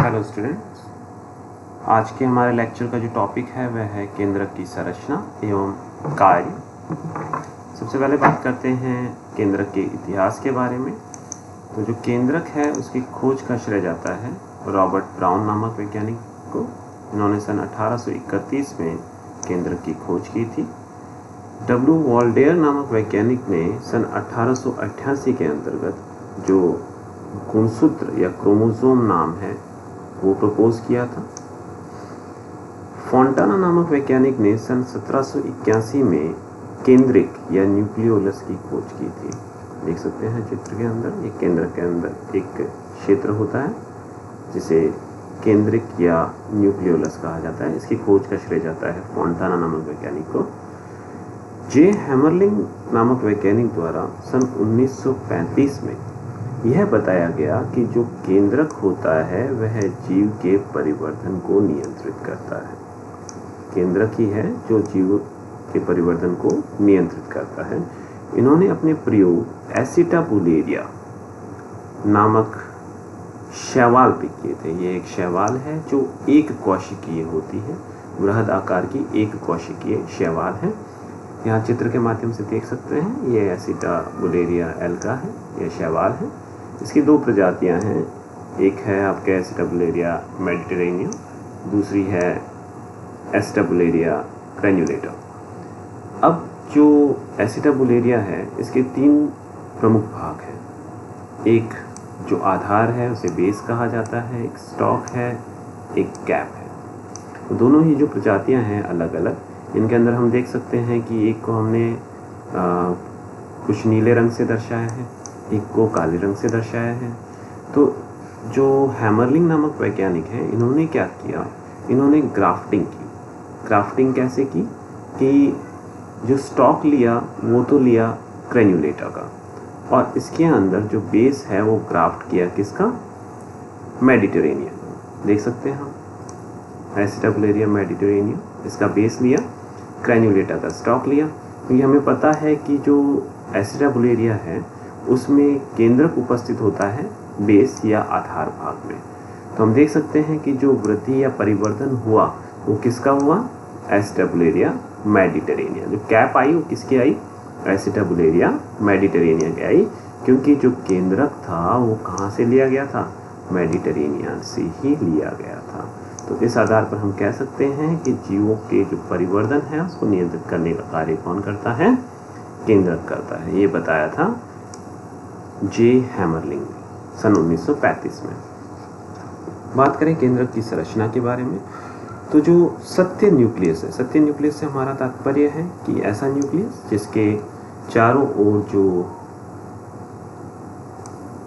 Hello students, आज के हमारे लेक्चर का जो टॉपिक है वह है केंद्रक की संरचना एवं कार्य। सबसे पहले बात करते हैं केंद्रक के इतिहास के बारे में। तो जो केंद्रक है उसकी खोज का श्रेय जाता है रॉबर्ट ब्राउन नामक वैज्ञानिक को। इन्होंने सन 1831 में केंद्रक की खोज की थी। डब्ल्यू वॉल्डेयर नामक वैज्ञानिक ने सन 1888 के अंतर्गत जो गुणसूत्र या क्रोमोसोम नाम है वो प्रपोज किया था। फोंटाना नामक वैज्ञानिक ने सन 1781 में केंद्रिक या न्यूक्लियोलस की खोज की थी। देख सकते हैं चित्र के अंदर, ये केंद्रक के अंदर एक क्षेत्र होता है जिसे केंद्रिक या न्यूक्लियोलस कहा जाता है। इसकी खोज का श्रेय जाता है फोंटाना नामक वैज्ञानिक को। जे हैमरलिंग नामक वैज्ञानिक द्वारा सन 1935 में यह बताया गया कि जो केंद्रक होता है वह जीव के परिवर्तन को नियंत्रित करता है। केंद्रक ही है जो जीव के परिवर्तन को नियंत्रित करता है। इन्होंने अपने प्रयोग एसिटाबुलेरिया नामक शैवाल पे किए थे। ये एक शैवाल है जो एक कोशिकीय होती है, बृहद आकार की एक कोशिकीय शैवाल है। यहाँ चित्र के माध्यम से देख सकते हैं, ये एसिटाबुलेरिया एल्गा है, यह शैवाल है। इसकी दो प्रजातियां हैं, एक है आपके एसिटाबुलेरिया मेडिटेरेनियम, दूसरी है एसिटाबुलेरिया ग्रैन्युलेटा। अब जो एसिटाबुलेरिया है इसके तीन प्रमुख भाग हैं। एक जो आधार है उसे बेस कहा जाता है, एक स्टॉक है, एक कैप है। तो दोनों ही जो प्रजातियां हैं अलग अलग। इनके अंदर हम देख सकते हैं कि एक को हमने कुछ नीले रंग से दर्शाया है, एक को काले रंग से दर्शाया है। तो जो हैमरलिंग नामक वैज्ञानिक हैं इन्होंने क्या किया, इन्होंने ग्राफ्टिंग की। ग्राफ्टिंग कैसे की कि जो स्टॉक लिया वो तो लिया ग्रैन्युलेटा का, और इसके अंदर जो बेस है वो ग्राफ्ट किया किसका, मेडिटेरेनियन। देख सकते हैं हम एसिटाबुलेरिया मेडिटेरेनियन, इसका बेस लिया, ग्रैन्युलेटा का स्टॉक लिया। क्योंकि हमें पता है कि जो एसिटाबुलेरिया है उसमें केंद्रक उपस्थित होता है बेस या आधार भाग में। तो हम देख सकते हैं कि जो वृद्धि या परिवर्तन हुआ वो किसका हुआ, एसिटाबुलेरिया मेडिटेरेनिया। जो कैप आई वो किसकी आई, एसिटाबुलेरिया मेडिटेरेनिया की आई, क्योंकि जो केंद्रक था वो कहाँ से लिया गया था, मेडिटेरेनियन से ही लिया गया था। तो इस आधार पर हम कह सकते हैं कि जीवों के जो परिवर्तन है उसको नियंत्रित करने का कार्य कौन करता है, केंद्रक करता है। ये बताया था जे हैमरलिंग ने सन 1935 में। बात करें केंद्रक की संरचना के बारे में, तो जो सत्य न्यूक्लियस है, सत्य न्यूक्लियस से हमारा तात्पर्य है कि ऐसा न्यूक्लियस जिसके चारों ओर जो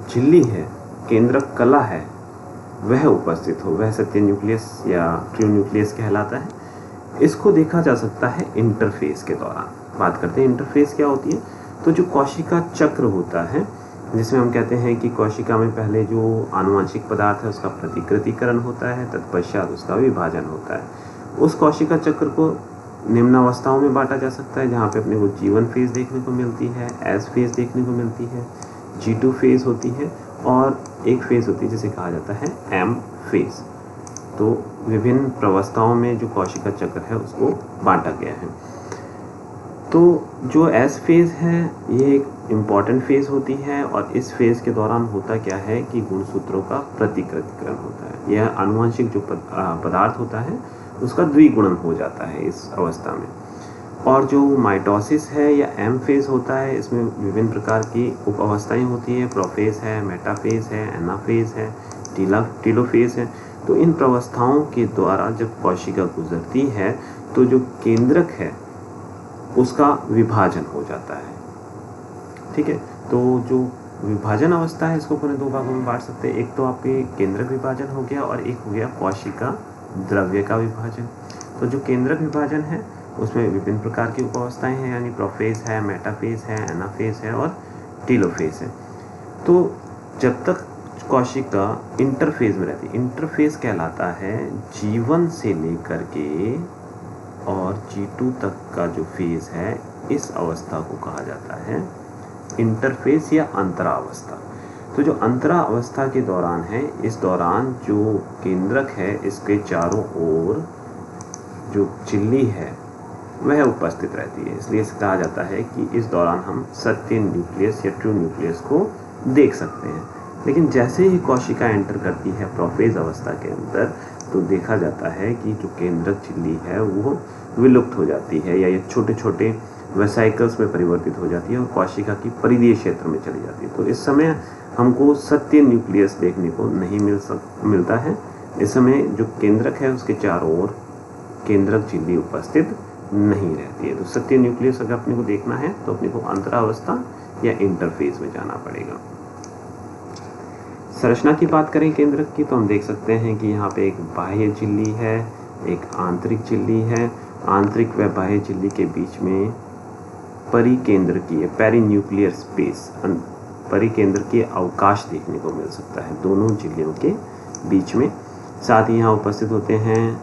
झिल्ली है, केंद्रक कला है, वह उपस्थित हो, वह सत्य न्यूक्लियस या ट्रू न्यूक्लियस कहलाता है। इसको देखा जा सकता है इंटरफेस के दौरान। बात करते हैं इंटरफेस क्या होती है। तो जो कोशिका चक्र होता है जिसमें हम कहते हैं कि कोशिका में पहले जो आनुवंशिक पदार्थ है उसका प्रतिकृतिकरण होता है, तत्पश्चात उसका विभाजन होता है। उस कोशिका चक्र को निम्न अवस्थाओं में बांटा जा सकता है, जहाँ पे अपने को G1 फेज देखने को मिलती है, S फेज देखने को मिलती है, G2 फेज होती है, और एक फेज होती है जिसे कहा जाता है M फेज। तो विभिन्न प्रवस्थाओं में जो कोशिका चक्र है उसको बांटा गया है। तो जो एस फेज है ये एक इम्पॉर्टेंट फेज होती है, और इस फेज के दौरान होता क्या है कि गुणसूत्रों का प्रतिकृतिकरण होता है। यह आनुवंशिक जो पदार्थ होता है उसका द्विगुणन हो जाता है इस अवस्था में। और जो माइटोसिस है या एम फेज होता है, इसमें विभिन्न प्रकार की उप अवस्थाएं होती है। प्रोफेज है, मेटाफेज है, एनाफेज है, टीलोफेज है। तो इन प्रवस्थाओं के द्वारा जब कोशिका गुजरती है तो जो केंद्रक है उसका विभाजन हो जाता है। ठीक है, तो जो विभाजन अवस्था है इसको पूरे दो भागों में बांट सकते हैं। एक तो आपके केंद्रक विभाजन हो गया और एक हो गया कोशिका द्रव्य का विभाजन। तो जो केंद्रक विभाजन है उसमें विभिन्न प्रकार की उप अवस्थाएं हैं, यानी प्रोफेज है, मेटाफेज है, एनाफेज है और टीलोफेज है। तो जब तक कोशिका इंटरफेज में रहती है, इंटरफेज कहलाता है G1 से लेकर के और G2 तक का जो फेज है, इस अवस्था को कहा जाता है इंटरफेज या अंतरावस्था। तो जो अंतरा अवस्था के दौरान है, इस दौरान जो केंद्रक है इसके चारों ओर जो झिल्ली है वह उपस्थित रहती है, इसलिए इसे कहा जाता है कि इस दौरान हम सत्य न्यूक्लियस या ट्रू न्यूक्लियस को देख सकते हैं। लेकिन जैसे ही कोशिका एंटर करती है प्रोफेज अवस्था के अंदर, तो देखा जाता है कि जो केंद्रक झिल्ली है वो विलुप्त हो जाती है या ये छोटे छोटे वेसाइकल्स में परिवर्तित हो जाती है और कोशिका की परिधीय क्षेत्र में चली जाती है। तो इस समय हमको सत्य न्यूक्लियस देखने को नहीं मिलता है। इस समय जो केंद्रक है उसके चारों ओर केंद्रक झिल्ली उपस्थित नहीं रहती है। तो सत्य न्यूक्लियस अगर अपने को देखना है तो अपने को अंतरावस्था या इंटरफेज में जाना पड़ेगा। संरचना की बात करें केंद्रक की, तो हम देख सकते हैं कि यहाँ पे एक बाह्य झिल्ली है, एक आंतरिक झिल्ली है। आंतरिक व बाह्य झिल्ली के बीच में परिकेंद्रकीय पेरीन्यूक्लियर स्पेस, परिकेंद्रकीय अवकाश देखने को मिल सकता है दोनों झिल्लियों के बीच में। साथ ही यहाँ उपस्थित होते हैं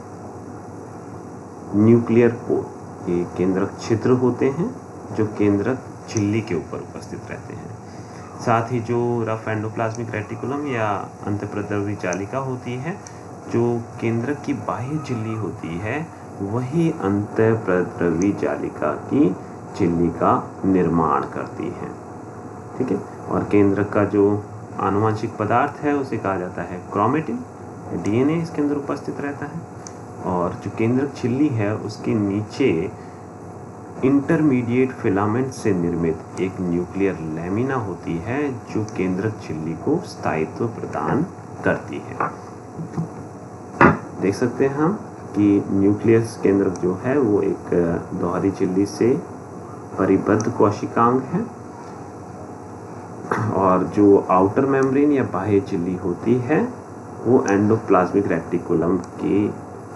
न्यूक्लियर पोर, ये केंद्रक छिद्र होते हैं जो केंद्रक झिल्ली के ऊपर उपस्थित रहते हैं। साथ ही जो रफ एंडोप्लाज्मिक रेटिकुलम या अंतःप्रद्रवी जालिका होती है, जो केंद्रक की बाह्य झिल्ली होती है, वही अंतःप्रद्रवी जालिका की झिल्ली का निर्माण करती है। ठीक है। और केंद्रक का जो आनुवंशिक पदार्थ है उसे कहा जाता है क्रोमेटिन, डीएनए इसके अंदर उपस्थित रहता है। और जो केंद्रक झिल्ली है उसके नीचे इंटरमीडिएट फिलामेंट से निर्मित एक न्यूक्लियर लैमिना होती है जो केंद्रक झिल्ली को स्थायित्व प्रदान करती है। देख सकते हैं हम कि न्यूक्लियस केंद्रक जो है वो एक दोहरी झिल्ली से परिबद्ध कोशिकांग है, और जो आउटर मेम्ब्रेन या बाह्य झिल्ली होती है वो एंडोप्लाज्मिक रेटिकुलम की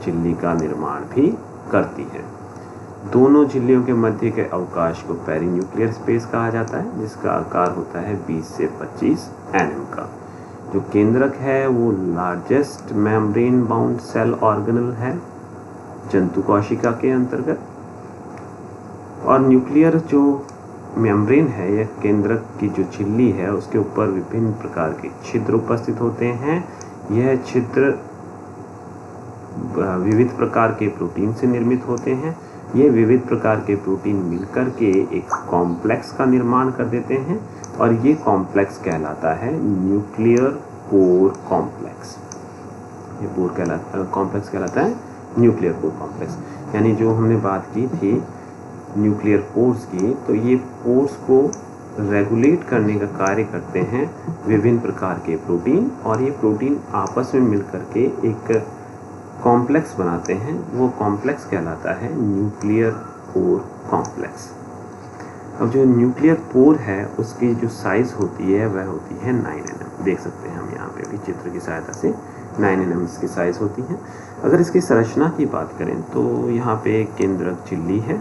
झिल्ली का निर्माण भी करती है। दोनों झिल्लियों के मध्य के अवकाश को पेरीन्यूक्लियर स्पेस कहा जाता है, जिसका आकार होता है 20 से 25 nm का। जो केंद्रक है वो largest membrane bound cell organelle है जंतु कोशिका के अंतर्गत। और न्यूक्लियर जो मेम्ब्रेन है या केंद्रक की जो झिल्ली है उसके ऊपर विभिन्न प्रकार के छिद्र उपस्थित होते हैं। यह छिद्र विविध प्रकार के प्रोटीन से निर्मित होते हैं। ये विविध प्रकार के प्रोटीन मिलकर के एक कॉम्प्लेक्स का निर्माण कर देते हैं और ये कॉम्प्लेक्स कहलाता है न्यूक्लियर पोर कॉम्प्लेक्स। ये कॉम्प्लेक्स कहलाता है न्यूक्लियर पोर कॉम्प्लेक्स। यानी जो हमने बात की थी न्यूक्लियर पोर्स की, तो ये पोर्स को रेगुलेट करने का कार्य करते हैं विभिन्न प्रकार के प्रोटीन, और ये प्रोटीन आपस में मिलकर के एक कॉम्प्लेक्स बनाते हैं। वो कॉम्प्लेक्स कहलाता है न्यूक्लियर पोर कॉम्प्लेक्स। अब जो न्यूक्लियर पोर है उसकी जो साइज होती है वह होती है 9 nm। देख सकते हैं हम यहाँ पे भी चित्र की सहायता से 9 nm इसकी साइज होती है। अगर इसकी संरचना की बात करें तो यहाँ पे केंद्रक झिल्ली है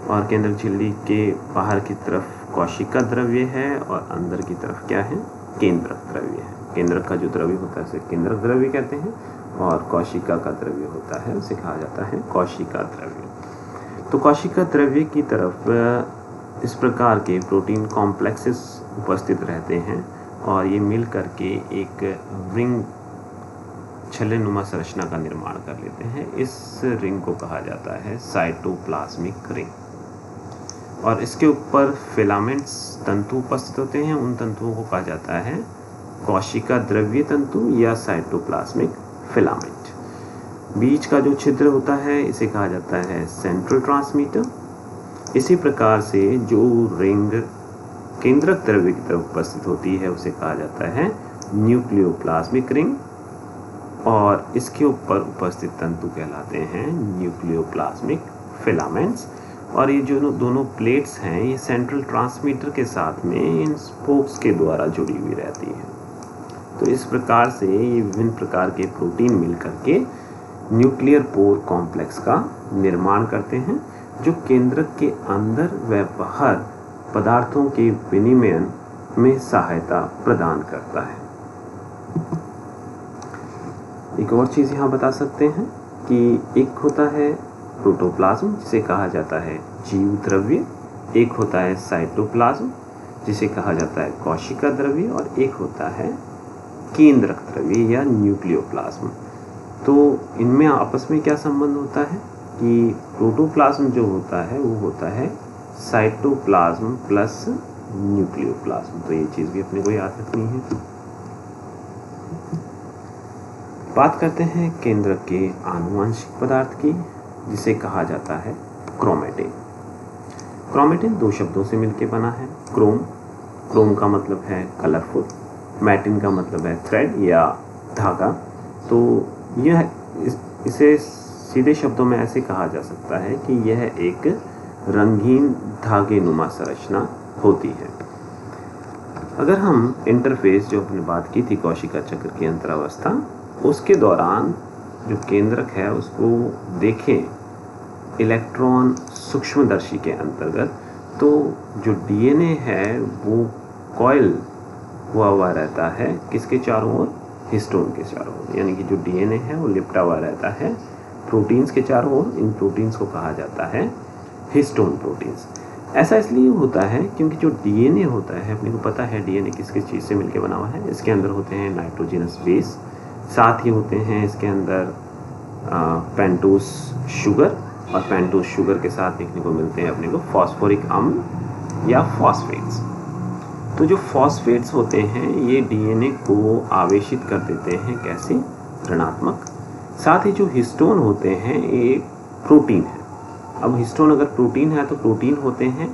और केंद्रक झिल्ली के बाहर की तरफ कोशिका द्रव्य है और अंदर की तरफ क्या है, केंद्रक द्रव्य है। केंद्रक का जो द्रव्य होता है उसे केंद्रक द्रव्य कहते हैं और कोशिका का द्रव्य होता है उसे कहा जाता है कोशिका द्रव्य। तो कोशिका द्रव्य की तरफ इस प्रकार के प्रोटीन कॉम्प्लेक्सेस उपस्थित रहते हैं और ये मिल करके एक रिंग छल्लेनुमा संरचना का निर्माण कर लेते हैं। इस रिंग को कहा जाता है साइटोप्लाज्मिक रिंग और इसके ऊपर फिलामेंट्स तंतु उपस्थित होते हैं। उन तंतुओं को कहा जाता है कोशिका द्रव्य तंतु या साइटोप्लाज्मिक फिलामेंट। बीच का जो छिद्र होता है इसे कहा जाता है सेंट्रल ट्रांसमीटर। इसी प्रकार से जो रिंग केंद्रक द्रव्य की तरफ उपस्थित होती है उसे कहा जाता है न्यूक्लियोप्लाज्मिक रिंग और इसके ऊपर उपस्थित तंतु कहलाते हैं न्यूक्लियोप्लाज्मिक फिलामेंट्स। और ये जो दोनों प्लेट्स हैं ये सेंट्रल ट्रांसमीटर के साथ में इन स्पोक्स के द्वारा जुड़ी हुई रहती हैं। तो इस प्रकार से ये विभिन्न प्रकार के प्रोटीन मिलकर के न्यूक्लियर पोर कॉम्प्लेक्स का निर्माण करते हैं जो केंद्रक के अंदर व बाहर पदार्थों के विनिमयन में सहायता प्रदान करता है। एक और चीज़ यहाँ बता सकते हैं कि एक होता है प्रोटोप्लाज्म जिसे कहा जाता है जीव द्रव्य, एक होता है साइटोप्लाज्म जिसे कहा जाता है कोशिका द्रव्य, और एक होता है केंद्रक द्रव्य या न्यूक्लियोप्लाज्म। तो इनमें आपस में क्या संबंध होता है कि प्रोटोप्लाज्म जो होता है वो होता है साइटोप्लाज्म प्लस न्यूक्लियोप्लाज्म। तो ये चीज़ भी अपने को याद रखनी है। बात करते हैं केंद्रक के आनुवंशिक पदार्थ की, जिसे कहा जाता है क्रोमेटिन। क्रोमेटिन दो शब्दों से मिलकर बना है। क्रोम का मतलब है कलरफुल, मैटिन का मतलब है थ्रेड या धागा। तो यह इसे सीधे शब्दों में ऐसे कहा जा सकता है कि यह एक रंगीन धागे नुमा संरचना होती है। अगर हम इंटरफेस जो अपने बात की थी कोशिका चक्र की अंतरावस्था, उसके दौरान जो केंद्रक है उसको देखें इलेक्ट्रॉन सूक्ष्मदर्शी के अंतर्गत, तो जो डीएनए है वो कॉइल हुआ रहता है किसके चारों ओर? हिस्टोन के चारों ओर। यानी कि जो डीएनए है वो लिपटा हुआ रहता है प्रोटीन्स के चारों ओर। इन प्रोटीन्स को कहा जाता है हिस्टोन प्रोटीन्स। ऐसा इसलिए होता है क्योंकि जो डीएनए होता है, अपने को पता है डीएनए किस किस चीज़ से मिलकर बना हुआ है। इसके अंदर होते हैं नाइट्रोजनस बेस, साथ ही होते हैं इसके अंदर पेंटोस शुगर, और पेंटोस शुगर के साथ देखने को मिलते हैं अपने को फॉस्फोरिक अम्ल या फॉस्फेट्स। तो जो फॉस्फेट्स होते हैं ये डीएनए को आवेशित कर देते हैं, कैसे? ऋणात्मक। साथ ही जो हिस्टोन होते हैं ये प्रोटीन है। अब हिस्टोन अगर प्रोटीन है तो प्रोटीन होते हैं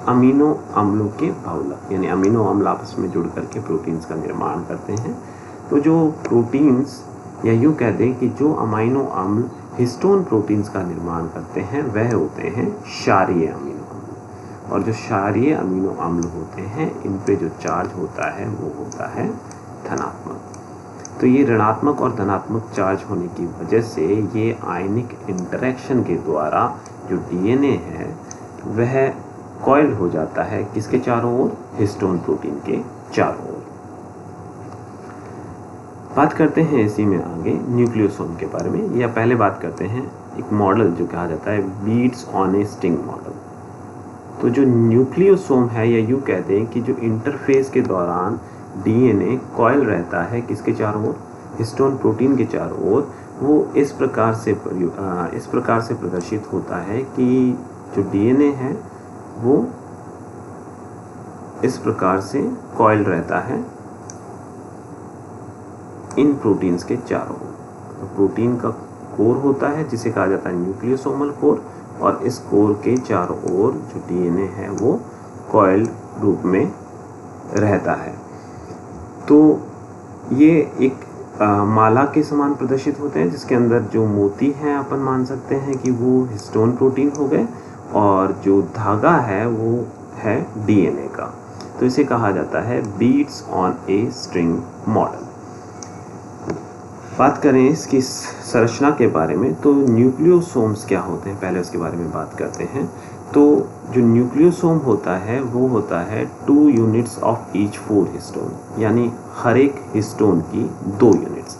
अमीनो अम्लों के बहुलक, यानी अमीनो अम्ल आपस में जुड़ करके प्रोटीन्स का निर्माण करते हैं। तो जो प्रोटीन्स, या यूँ कह दें कि जो अमीनो अम्ल हिस्टोन प्रोटीन्स का निर्माण करते हैं वह होते हैं क्षारीय अमीनो अम्ल। और जो क्षारीय अमीनो अम्ल होते हैं इन पे जो चार्ज होता है वो होता है धनात्मक। तो ये ऋणात्मक और धनात्मक चार्ज होने की वजह से ये आयनिक इंटरेक्शन के द्वारा जो डीएनए है वह कॉइल हो जाता है किसके चारों ओर? हिस्टोन प्रोटीन के चारों ओर। बात करते हैं इसी में आगे न्यूक्लियोसोम के बारे में, या पहले बात करते हैं एक मॉडल जो कहा जाता है beads on A sting model. तो जो न्यूक्लियोसोम है, या यूँ कहते हैं कि जो इंटरफेस के दौरान डीएनए कॉइल रहता है किसके चारों ओर? हिस्टोन प्रोटीन के चारों ओर। वो इस प्रकार से प्रदर्शित होता है कि जो डीएनए है वो इस प्रकार से कॉइल रहता है इन प्रोटीन्स के चारों ओर। तो प्रोटीन का कोर होता है जिसे कहा जाता है न्यूक्लियोसोमल कोर, और इस कोर के चारों ओर जो डीएनए है वो कॉइल रूप में रहता है। तो ये एक माला के समान प्रदर्शित होते हैं, जिसके अंदर जो मोती हैं अपन मान सकते हैं कि वो हिस्टोन प्रोटीन हो गए, और जो धागा है वो है डीएनए का। तो इसे कहा जाता है beads on a string model. बात करें इसकी संरचना के बारे में, तो न्यूक्लियोसोम्स क्या होते हैं पहले उसके बारे में बात करते हैं। तो जो न्यूक्लियोसोम होता है वो होता है 2 यूनिट्स ऑफ ईच 4 हिस्टोन, यानी हर एक हिस्टोन की 2 यूनिट्स।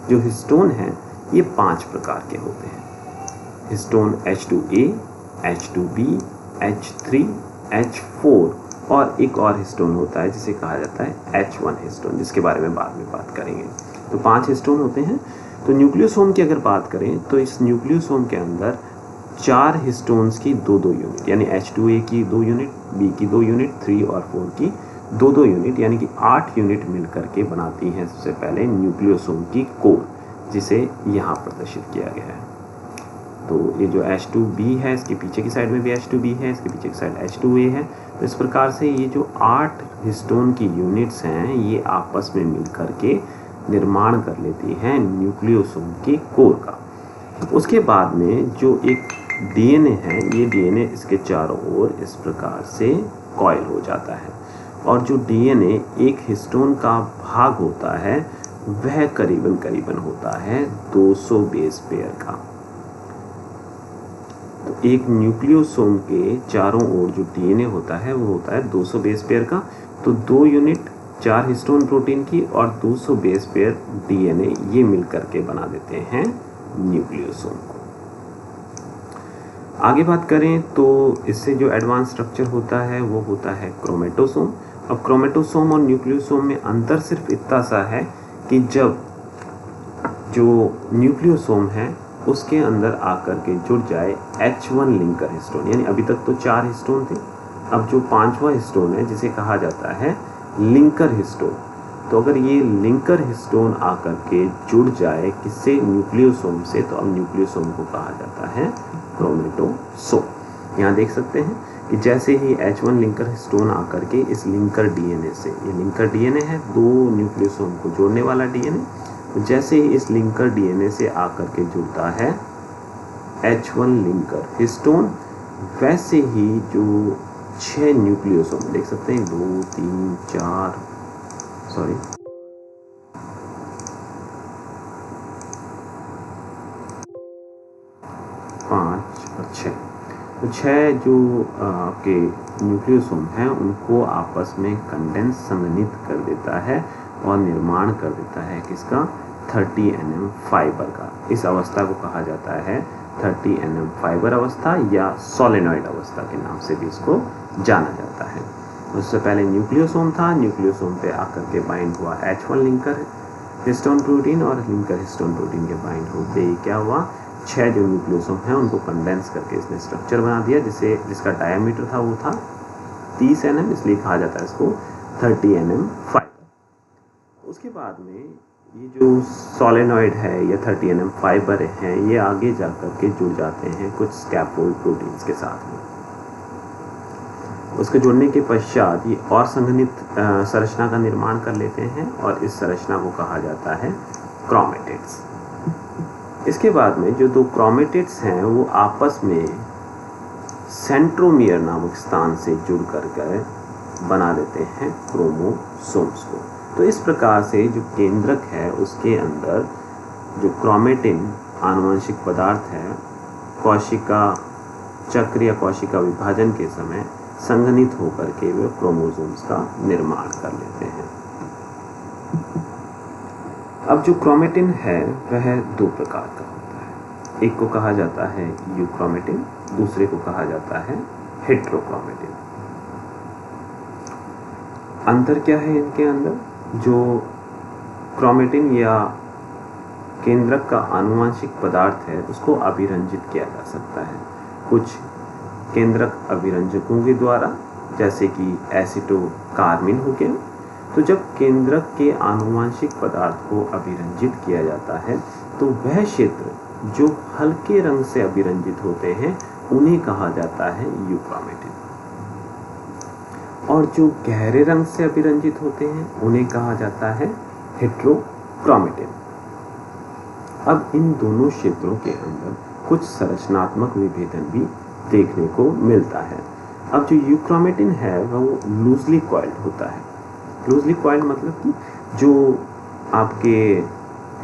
जो हिस्टोन हैं ये 5 प्रकार के होते हैं। Histone H2A, H2B, H3, H4, और एक और हिस्टोन होता है जिसे कहा जाता है H1 हिस्टोन, जिसके बारे में बाद में बात करेंगे। तो 5 हिस्टोन होते हैं। तो न्यूक्लियोसोम की अगर बात करें तो इस न्यूक्लियोसोम के अंदर 4 हिस्टोन्स की 2-2 यूनिट, यानी H2A की 2 यूनिट, B की 2 यूनिट, 3 और 4 की 2-2 यूनिट, यानी कि 8 यूनिट मिलकर के बनाती हैं सबसे पहले न्यूक्लियोसोम की कोर, जिसे यहाँ प्रदर्शित किया गया है। तो ये जो H2B है इसके पीछे की साइड में भी H2B है, इसके पीछे की साइड H2A है। तो इस प्रकार से ये जो 8 हिस्टोन की यूनिट्स हैं ये आपस में मिलकर के निर्माण कर लेती हैं न्यूक्लियोसोम की कोर का। उसके बाद में जो एक डीएनए है, ये डीएनए इसके चारों ओर इस प्रकार से कॉइल हो जाता है, और जो डीएनए एक हिस्टोन का भाग होता है वह करीबन होता है 200 बेस पेयर का। तो एक न्यूक्लियोसोम के चारों ओर जो डीएनए होता है वो होता है 200 बेस पेयर का। तो 2 यूनिट 4 हिस्टोन प्रोटीन की और 200 बेस पेयर डीएनए ये मिलकर के बना देते हैं न्यूक्लियोसोम को। आगे बात करें तो इससे जो एडवांस स्ट्रक्चर होता है वो होता है क्रोमेटोसोम, अब क्रोमेटोसोम और न्यूक्लियोसोम में अंतर सिर्फ इतना सा है कि जब जो न्यूक्लियोसोम है उसके अंदर आकर के जुड़ जाए H1 लिंकर हिस्टोन, यानी अभी तक तो 4 हिस्टोन थे, अब जो 5वां हिस्टोन है जिसे कहा जाता है लिंकर हिस्टोन, तो अगर ये लिंकर हिस्टोन आकर के जुड़ जाए किससे, न्यूक्लियोसोम से, तो अब न्यूक्लियोसोम को कहा जाता है क्रोमेटोसोम। यहाँ देख सकते हैं कि जैसे ही H1 लिंकर हिस्टोन आकर के इस लिंकर डीएनए से, ये लिंकर डीएनए है, 2 न्यूक्लियोसोम को जोड़ने वाला डीएनए, जैसे ही इस लिंकर डीएनए से आकर के जुड़ता है H1 लिंकर हिस्टोन, वैसे ही जो 6 न्यूक्लियोसोम देख सकते हैं, 2 3 4 5 और 6, तो 6 जो आपके न्यूक्लियोसोम हैं उनको आपस में कंडेंस संघनित कर देता है और निर्माण कर देता है किसका, 30 nm फाइबर का। इस अवस्था को कहा जाता है 30 nm फाइबर अवस्था या सोलेनॉइड अवस्था के नाम से भी इसको जाना जाता है। उससे पहले न्यूक्लियोसोम था, न्यूक्लियोसोम पे आकर के बाइंड हुआ H1 लिंकर हिस्टोन प्रोटीन और लिंकर हिस्टोन प्रोटीन के बाइंड होते ही क्या हुआ, 6 जो न्यूक्लियोसोम हैं उनको कंडेंस करके इसने स्ट्रक्चर बना दिया जिसका डायमीटर था वो था 30 nm, इसलिए कहा जाता है इसको 30 nm फाइबर। उसके बाद में ये जो सोलेनॉइड है या 30 nm फाइबर हैं ये आगे जाकर के जुड़ जाते हैं कुछ स्कैफोल्ड प्रोटीन्स के साथ में। उसके जुड़ने के पश्चात ये और संघनित संरचना का निर्माण कर लेते हैं और इस संरचना को कहा जाता है क्रोमेटिड्स। इसके बाद में जो 2 क्रोमेटिड्स हैं वो आपस में सेंट्रोमियर नामक स्थान से जुड़ कर बना देते हैं क्रोमोसोम्स को। तो इस प्रकार से जो केंद्रक है उसके अंदर जो क्रोमेटिन आनुवंशिक पदार्थ है कोशिका चक्र या कोशिका विभाजन के समय संघनित होकर के वे क्रोमोसोम्स का निर्माण कर लेते हैं। अब जो क्रोमेटिन है वह 2 प्रकार का होता है, एक को कहा जाता है यूक्रोमेटिन, दूसरे को कहा जाता है हेट्रोक्रोमेटिन। अंतर क्या है इनके अंदर, जो क्रोमेटिन या केंद्रक का आनुवंशिक पदार्थ है उसको अभिरंजित किया जा सकता है कुछ केंद्रक अभिरंजकों के द्वारा, जैसे कि एसिटोकार्मिन हो गया। तो जब केंद्रक के आनुवंशिक पदार्थ को अभिरंजित किया जाता है तो वह क्षेत्र जो हल्के रंग से अभिरंजित होते हैं उन्हें कहा जाता है यूक्रोमेटिन, और जो गहरे रंग से अभिरंजित होते हैं उन्हें कहा जाता है हेट्रोक्रोमेटिन। अब इन दोनों क्षेत्रों के अंदर कुछ संरचनात्मक विभेदन भी देखने को मिलता है। अब जो यूक्रोमेटिन है वह लूजली कॉइल्ड होता है। लूजली कॉइल्ड मतलब कि जो आपके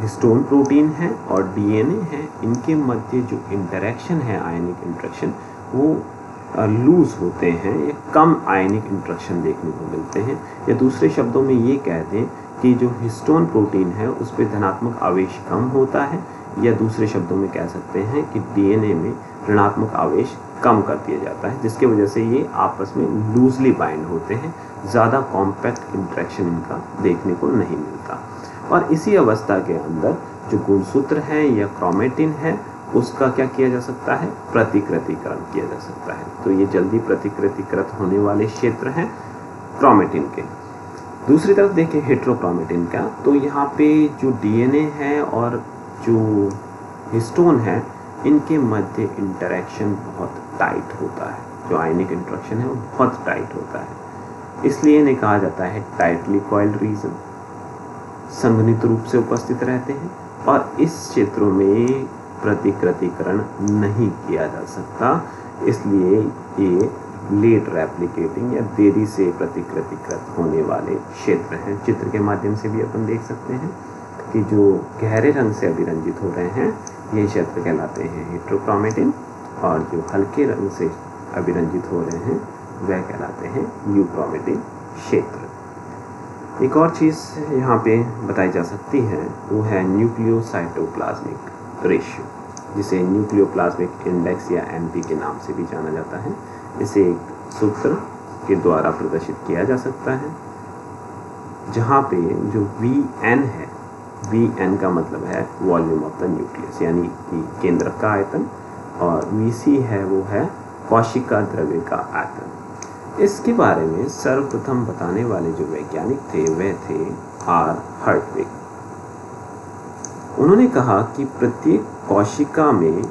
हिस्टोन प्रोटीन है और डीएनए है इनके मध्य जो इंटरेक्शन है, आयनिक इंटरेक्शन, वो लूज होते हैं या कम आयनिक इंटरेक्शन देखने को मिलते हैं। या दूसरे शब्दों में ये कह दें कि जो हिस्टोन प्रोटीन है उस पर धनात्मक आवेश कम होता है, या दूसरे शब्दों में कह सकते हैं कि डीएनए में ऋणात्मक आवेश कम कर दिया जाता है, जिसके वजह से ये आपस में लूजली बाइंड होते हैं, ज़्यादा कॉम्पैक्ट इंटरेक्शन इनका देखने को नहीं मिलता। और इसी अवस्था के अंदर जो गुणसूत्र है या क्रोमेटिन है उसका क्या किया जा सकता है, प्रतिकृतिकरण किया जा सकता है। तो ये जल्दी प्रतिकृतिकृत होने वाले क्षेत्र हैं क्रोमेटिन के। दूसरी तरफ देखें हेट्रोक्रोमेटिन का, तो यहाँ पे जो डीएनए है और जो हिस्टोन है इनके मध्य इंटरेक्शन बहुत टाइट होता है, जो आयनिक इंटरेक्शन है वो बहुत टाइट होता है, इसलिए इन्हें कहा जाता है टाइटली कॉइल्ड रीजन, संघनित रूप से उपस्थित रहते हैं और इस क्षेत्रों में प्रतिकृतिकरण नहीं किया जा सकता, इसलिए ये लेट रेप्लिकेटिंग या देरी से प्रतिकृतिकृत होने वाले क्षेत्र हैं। चित्र के माध्यम से भी अपन देख सकते हैं कि जो गहरे रंग से अभिरंजित हो रहे हैं ये क्षेत्र कहलाते हैं हेट्रोक्रोमेटिन, और जो हल्के रंग से अभिरंजित हो रहे हैं वह कहलाते हैं यूक्रोमेटिन क्षेत्र। एक और चीज़ यहाँ पे बताई जा सकती है वो है न्यूक्लियोसाइटोप्लाज्मिक रेशियो, जिसे न्यूक्लियोप्लाज्मिक इंडेक्स या एनपी के नाम से भी जाना जाता है। इसे एक सूत्र के द्वारा प्रदर्शित किया जा सकता है, जहाँ पे जो Vn है, Vn का मतलब है वॉल्यूम ऑफ द न्यूक्लियस यानी कि केंद्रक का आयतन, और Vc है वो है कोशिका द्रव्य का आयतन। इसके बारे में सर्वप्रथम बताने वाले जो वैज्ञानिक थे वह थे आर हर्टविग। उन्होंने कहा कि प्रत्येक कोशिका में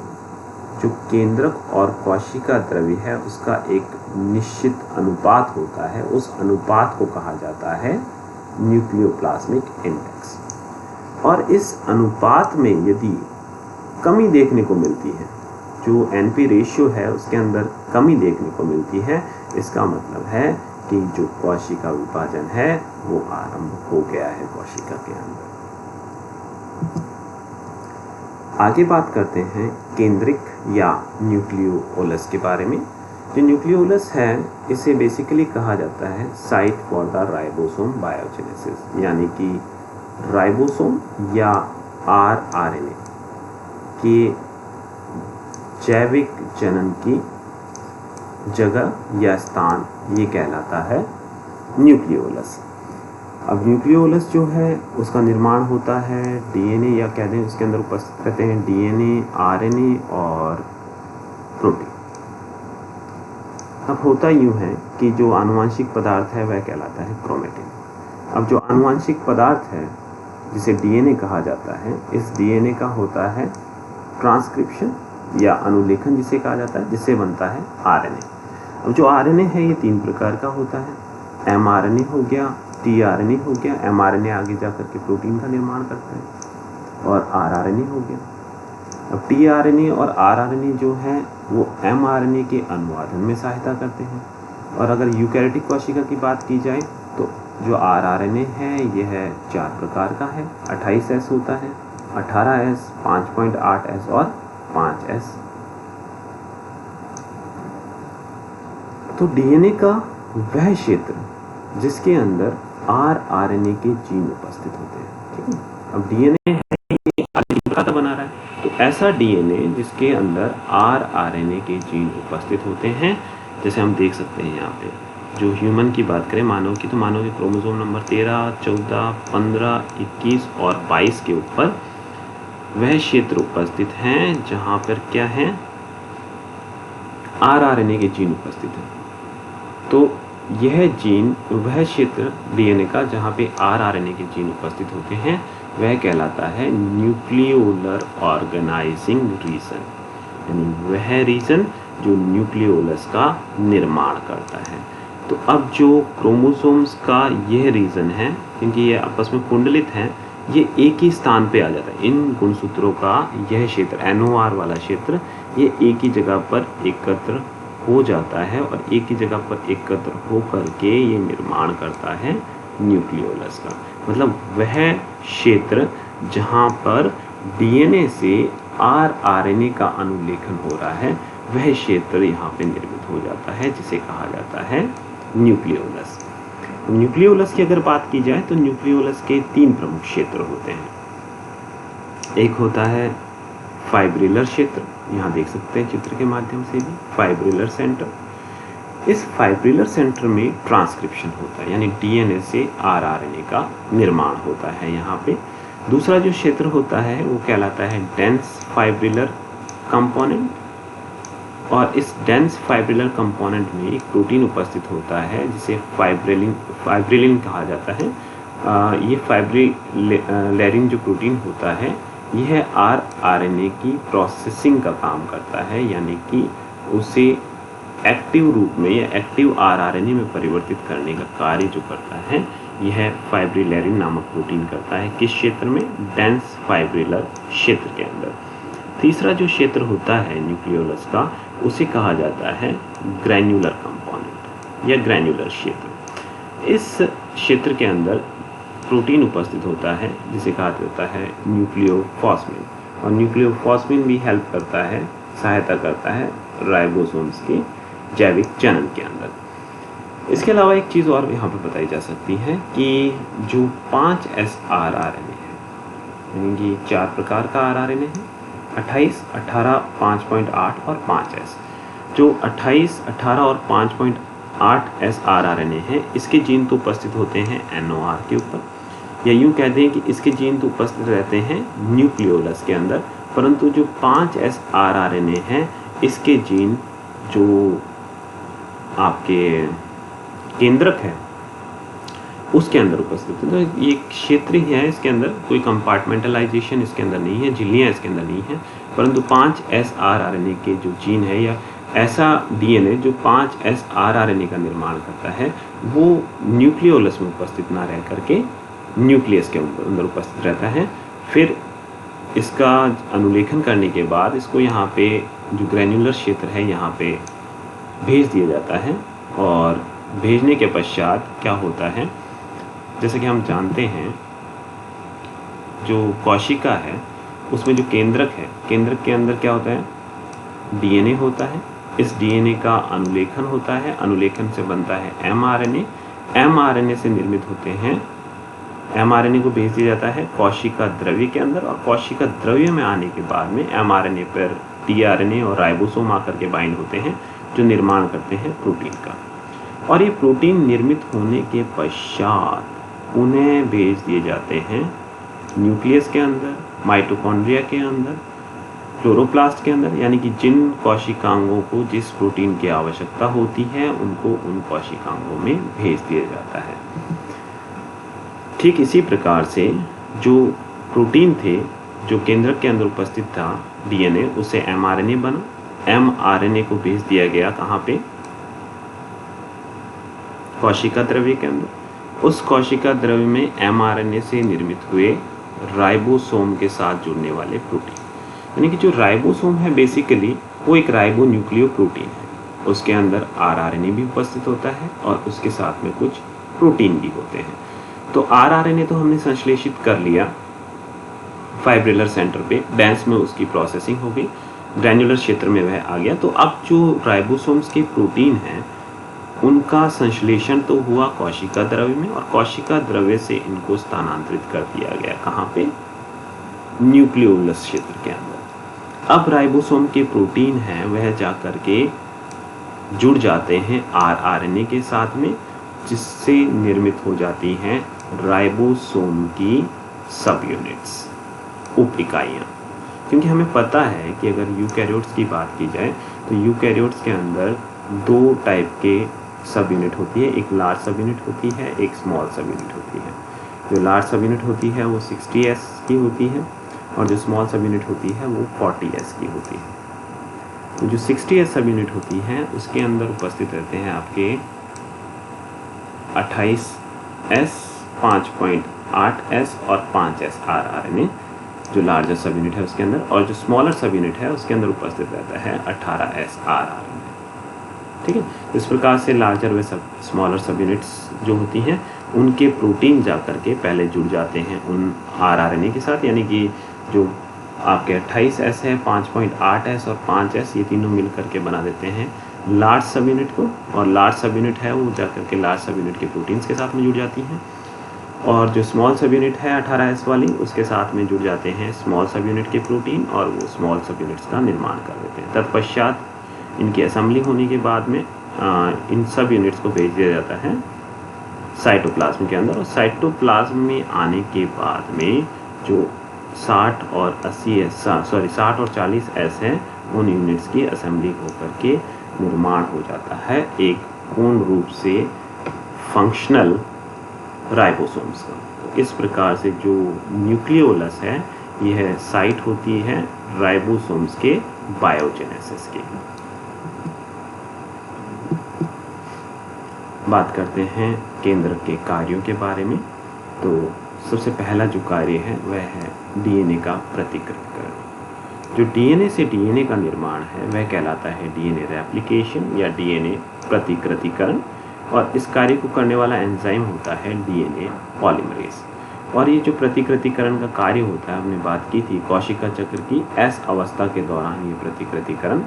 जो केंद्रक और कोशिका द्रव्य है उसका एक निश्चित अनुपात होता है, उस अनुपात को कहा जाता है न्यूक्लियोप्लाज्मिक इंडेक्स। और इस अनुपात में यदि कमी देखने को मिलती है, जो एनपी रेशियो है उसके अंदर कमी देखने को मिलती है, इसका मतलब है कि जो कोशिका विभाजन है वो आरंभ हो गया है कोशिका के अंदर। आगे बात करते हैं केंद्रिक या न्यूक्लियोलस के बारे में। जो न्यूक्लियोलस है इसे बेसिकली कहा जाता है site for the ribosome biogenesis, यानी कि राइबोसोम या आरआरएनए के जैविक जनन की जगह या स्थान ये कहलाता है न्यूक्लियोलस। अब न्यूक्लियोलस जो है उसका निर्माण होता है डीएनए या कह दें उसके अंदर उपस्थित रहते हैं डीएनए, आरएनए और प्रोटीन। अब होता यूँ है कि जो आनुवंशिक पदार्थ है वह कहलाता है क्रोमेटिन। अब जो आनुवंशिक पदार्थ है जिसे डीएनए कहा जाता है, इस डीएनए का होता है ट्रांसक्रिप्शन या अनुलेखन जिसे कहा जाता है, जिससे बनता है आरएनए। अब जो आरएनए है ये 3 प्रकार का होता है, एमआरएनए हो गया, टीआरएनए हो गया, एमआरएनए आगे जाकर के प्रोटीन का निर्माण करता है, और आरआरएनए हो गया। अब टीआरएनए और आरआरएनए जो है वो एमआरएनए के अनुवादन में सहायता करते हैं। और अगर यूकैरियोटिक कोशिका की बात की जाए तो जो आरआरएनए है यह 4 प्रकार का है, 28S होता है, 18S, 5.8S और 5S। तो डीएनए का वह क्षेत्र जिसके अंदर आरआरएनए के जीन उपस्थित होते हैं, ठीक है। अब डीएनए है ये आरएनए का बना रहा है, तो ऐसा डीएनए जिसके अंदर आरआरएनए के जीन उपस्थित होते हैं, जैसे हम देख सकते हैं यहाँ पे जो ह्यूमन की बात करें, मानव की, तो मानव के क्रोमोसोम नंबर 13, 14, 15, 21 और 22 के ऊपर वह क्षेत्र उपस्थित हैं जहाँ पर क्या है आरआरएनए के जीन उपस्थित हैं। तो यह जीन वह क्षेत्र डीएनए का जहाँ पे आरआरएनए के जीन उपस्थित होते हैं वह कहलाता है न्यूक्लियोलर ऑर्गेनाइजिंग रीजन, यानी वह रीजन जो न्यूक्लियोलस का निर्माण करता है। तो अब जो क्रोमोसोम्स का यह रीजन है, क्योंकि ये आपस में कुंडलित हैं, ये एक ही स्थान पे आ जाता है। इन गुणसूत्रों का यह क्षेत्र एनओआर वाला क्षेत्र ये एक ही जगह पर एकत्र हो जाता है और एक ही जगह पर एकत्र हो करके ये निर्माण करता है न्यूक्लियोलस का। मतलब वह क्षेत्र जहाँ पर डीएनए से आरआरएनए का अनुलेखन हो रहा है वह क्षेत्र यहाँ पे निर्मित हो जाता है, जिसे कहा जाता है न्यूक्लियोलस। न्यूक्लियोलस की अगर बात की जाए तो न्यूक्लियोलस के 3 प्रमुख क्षेत्र होते हैं। एक होता है फाइब्रिलर क्षेत्र, यहाँ देख सकते हैं चित्र के माध्यम से भी, फाइब्रिलर सेंटर। इस फाइब्रिलर सेंटर में ट्रांसक्रिप्शन होता है, यानी डीएनए से आरआरएनए का निर्माण होता है यहाँ पे। दूसरा जो क्षेत्र होता है वो कहलाता है डेंस फाइब्रिलर कंपोनेंट, और इस डेंस फाइब्रिलर कंपोनेंट में एक प्रोटीन उपस्थित होता है जिसे फाइब्रिलिन कहा जाता है। ये फाइब्रिलेरिन जो प्रोटीन होता है यह आरआरएनए की प्रोसेसिंग का काम करता है, यानी कि उसे एक्टिव रूप में या एक्टिव आरआरएनए में परिवर्तित करने का कार्य जो करता है यह फाइब्रिलेरिन नामक प्रोटीन करता है। किस क्षेत्र में? डेंस फाइब्रिलर क्षेत्र के अंदर। तीसरा जो क्षेत्र होता है न्यूक्लियोलस का उसे कहा जाता है ग्रैन्युलर कंपोनेंट या ग्रैन्युलर क्षेत्र। इस क्षेत्र के अंदर प्रोटीन उपस्थित होता है जिसे कहा जाता है न्यूक्लियोफॉस्मिन, और न्यूक्लियोफॉस्मिन भी हेल्प करता है, सहायता करता है राइबोसोम्स के जैविक जनन के अंदर। इसके अलावा एक चीज़ और यहाँ पर बताई जा सकती है कि जो 5S आरआरएनए है, यानी कि 4 प्रकार का आरआरएनए है, 28, 18, 5.8 और 5S। जो 28, 18 और 8 srRNA है, इसके जीन तो उपस्थित होते हैं NOR के ऊपर, या यूं कहते हैं कि इसके जीन तो उपस्थित रहते हैं न्यूक्लियोलस के अंदर, परंतु जो 5 srRNA हैं इसके जीन जो आपके केंद्रक है उसके अंदर उपस्थित है। तो ये क्षेत्र ही है, इसके अंदर कोई कंपार्टमेंटलाइजेशन इसके अंदर नहीं है, झिल्लियाँ इसके अंदर नहीं है, परंतु 5 srRNA के जो जीन है या ऐसा DNA जो 5 srRNA का निर्माण करता है वो न्यूक्लियोलस में उपस्थित ना रह करके न्यूक्लियस के अंदर उपस्थित रहता है। फिर इसका अनुलेखन करने के बाद इसको यहाँ पे जो ग्रैन्युलर क्षेत्र है यहाँ पे भेज दिया जाता है, और भेजने के पश्चात क्या होता है, जैसे कि हम जानते हैं जो कोशिका है उसमें जो केंद्रक है, केंद्रक के अंदर क्या होता है, DNA होता है। इस DNA का अनुलेखन होता है, अनुलेखन से बनता है mRNA, mRNA से निर्मित होते हैं, mRNA को भेज दिया जाता है कोशिका द्रव्य के अंदर, और कोशिका द्रव्य में आने के बाद में mRNA पर tRNA और राइबोसोम आकर के बाइंड होते हैं जो निर्माण करते हैं प्रोटीन का, और ये प्रोटीन निर्मित होने के पश्चात उन्हें भेज दिए जाते हैं न्यूक्लियस के अंदर, माइटोकॉन्ड्रिया के अंदर, क्लोरोप्लास्ट के अंदर, यानी कि जिन कोशिकांगों को जिस प्रोटीन की आवश्यकता होती है उनको उन कोशिकांगों में भेज दिया जाता है। ठीक इसी प्रकार से जो प्रोटीन थे जो केंद्रक के अंदर उपस्थित था DNA, उससे mRNA बना, mRNA को भेज दिया गया कहाँ पे, कोशिका द्रव्य के अंदर। उस कोशिका द्रव्य में mRNA से निर्मित हुए राइबोसोम के साथ जुड़ने वाले प्रोटीन, यानी कि जो राइबोसोम है बेसिकली वो एक राइबो न्यूक्लियो प्रोटीन है, उसके अंदर rRNA भी उपस्थित होता है और उसके साथ में कुछ प्रोटीन भी होते हैं। तो rRNA तो हमने संश्लेषित कर लिया फाइब्रिलर सेंटर पे, डेंस में उसकी प्रोसेसिंग हो गई, ग्रैन्युलर क्षेत्र में वह आ गया। तो अब जो राइबोसोम्स के प्रोटीन हैं उनका संश्लेषण तो हुआ कोशिका द्रव्य में, और कोशिका द्रव्य से इनको स्थानांतरित कर दिया गया कहाँ पे, न्यूक्लियोलस क्षेत्र के अंदर। अब राइबोसोम के प्रोटीन हैं वह जा कर के जुड़ जाते हैं rRNA के साथ में, जिससे निर्मित हो जाती हैं राइबोसोम की सब यूनिट्स, उप इकाइयाँ। क्योंकि हमें पता है कि अगर यूकैरियोट्स की बात की जाए तो यूकैरियोट्स के अंदर 2 टाइप के सब यूनिट होती है, एक लार्ज सब यूनिट होती है, एक स्मॉल सब यूनिट होती है। जो लार्ज सब यूनिट होती है वो 60S की होती है, और जो स्मॉल सब यूनिट होती है वो 40S की होती है। तो जो 60S सब यूनिट होती है उसके अंदर उपस्थित रहते हैं आपके 28S, 5.8S और 5S rRNA जो लार्जर सब यूनिट है उसके अंदर, और जो स्मॉलर सब यूनिट है उसके अंदर उपस्थित रहता है 18S rRNA। ठीक है, इस प्रकार से लार्जर व सब स्मॉलर सब यूनिट्स जो होती हैं उनके प्रोटीन जा कर के पहले जुड़ जाते हैं उन rRNA के साथ, यानी कि जो आपके 28S है, 5.8S और 5S, ये तीनों मिल करके बना देते हैं लार्ज सब यूनिट को, और लार्ज सब यूनिट है वो जा करके लार्ज सब यूनिट के प्रोटीन्स के साथ में जुड़ जाती हैं, और जो स्मॉल सब यूनिट है 18S वाली उसके साथ में जुड़ जाते हैं स्मॉल सब यूनिट के प्रोटीन, और वो स्मॉल सब यूनिट्स का निर्माण कर देते हैं। तत्पश्चात इनकी असेंबली होने के बाद में इन सब यूनिट्स को भेज दिया जाता है साइटोप्लाज्म के अंदर, और साइटोप्लाज्म में आने के बाद में जो 60 और 40S है उन यूनिट्स की असेंबली होकर के निर्माण हो जाता है एक पूर्ण रूप से फंक्शनल राइबोसोम्स का। तो इस प्रकार से जो न्यूक्लियोलस है यह साइट होती है राइबोसोम्स के बायोजेनेसिस की। बात करते हैं केंद्रक के कार्यों के बारे में। तो सबसे पहला जो कार्य है वह है डीएनए का प्रतिकृतिकरण। जो डीएनए से डीएनए का निर्माण है वह कहलाता है डीएनए रेप्लिकेशन या डीएनए प्रतिकृतिकरण, और इस कार्य को करने वाला एंजाइम होता है डीएनए पॉलीमरेज। और ये जो प्रतिकृतिकरण का कार्य होता है, हमने बात की थी कोशिका चक्र की एस अवस्था के दौरान ये प्रतिकृतिकरण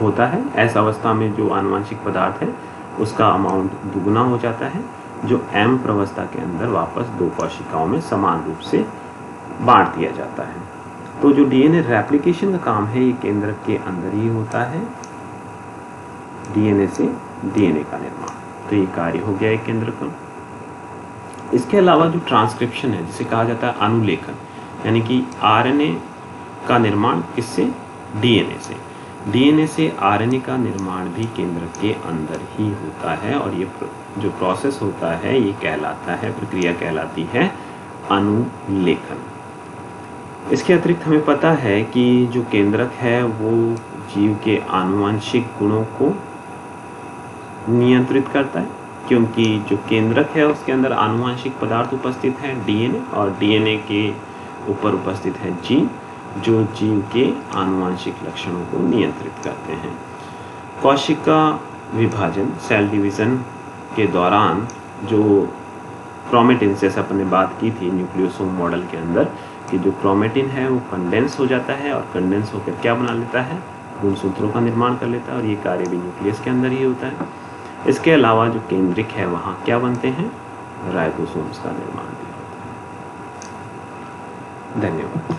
होता है। एस अवस्था में जो आनुवंशिक पदार्थ है उसका अमाउंट दुगुना हो जाता है, जो एम प्रवस्था के अंदर वापस 2 कोशिकाओं में समान रूप से बांट दिया जाता है। तो जो डीएनए रेप्लिकेशन का काम है ये केंद्रक के अंदर ही होता है, डीएनए से डीएनए का निर्माण। तो ये कार्य हो गया एक केंद्रक का। इसके अलावा जो ट्रांसक्रिप्शन है, जिसे कहा जाता है अनुलेखन, यानी कि आरएनए का निर्माण किससे? डीएनए से। डीएनए से आरएनए का निर्माण भी केंद्रक के अंदर ही होता है, और ये जो प्रोसेस होता है ये कहलाता है, प्रक्रिया कहलाती है अनुलेखन। इसके अतिरिक्त हमें पता है कि जो केंद्रक है वो जीव के आनुवंशिक गुणों को नियंत्रित करता है, क्योंकि जो केंद्रक है उसके अंदर आनुवंशिक पदार्थ उपस्थित है डीएनए, और डीएनए के ऊपर उपस्थित है जीन, जो जीव के आनुवंशिक लक्षणों को नियंत्रित करते हैं। कोशिका विभाजन, सेल डिवीजन के दौरान जो क्रोमेटिन, जैसे अपन ने बात की थी न्यूक्लियोसोम मॉडल के अंदर, कि जो क्रोमेटिन है वो कंडेंस हो जाता है, और कंडेंस होकर क्या बना लेता है? गुणसूत्रों का निर्माण कर लेता है, और ये कार्य भी न्यूक्लियस के अंदर ही होता है। इसके अलावा जो केंद्रिक है वहाँ क्या बनते हैं? राइबोसोम्स का निर्माण भी होता है। धन्यवाद।